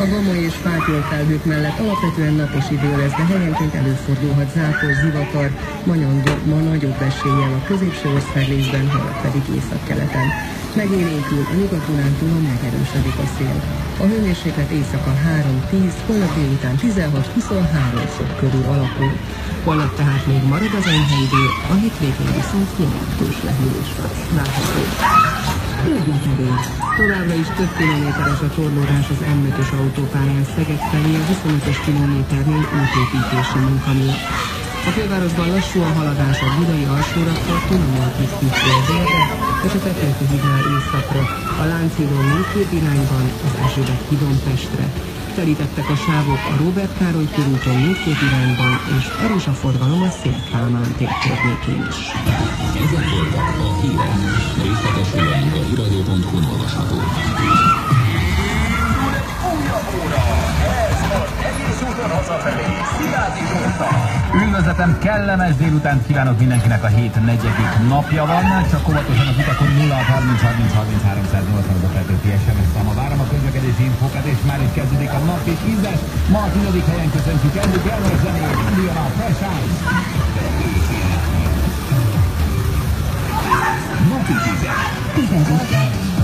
A gomoly és fátyol felhők mellett alapvetően napos idő lesz, de helyenként előfordulhat zápor, zivatar, ma nagyobb eséllyel a középső országrészben, holnap pedig északkeleten. Megélénkül a Nyugat-Dunántúlon megerősödik a szél. A hőmérséklet éjszaka 3-10, holnap délután 16-23 fok körül alakul. Holnap tehát még marad az enyhe idő, a hétvégén viszont jelentős lehűlés várható. Közlekedés. Továbbra is több kilométeres a torlódás az M5-ös autópályán Szeged felé a 25-ös kilométernél útépítési munka miatt. A fővárosban lassú a haladás a Budai alsórakparton, a Margit-hídtól délre, és a Petőfi hídnál északra, a Lánchídon mindkét irányban, az Erzsébet hídon Pestre. Telítettek a sávok a Róbert Károly körúton mindkét irányban, és erős a forgalom a Széll Kálmán tér környékén is. Ezek voltak a hírek. Részletesülően a híradó.hu olvasható. Újabb óra! Ez az egész úton hazafelé Szilágyi Zsolttal. Üdvözletem, kellemes délutánt kívánok mindenkinek, a hét negyedik napja van, csak óvatosan az utakon 0 30 30 33 180 az a Petőfi SMS száma. Várom a közlekedési infókat, és már is kezdődik a napi 10-es. Ma a 10. helyen köszöntjük Endük János zenét, induljon a Fresh House. Napi 10-es.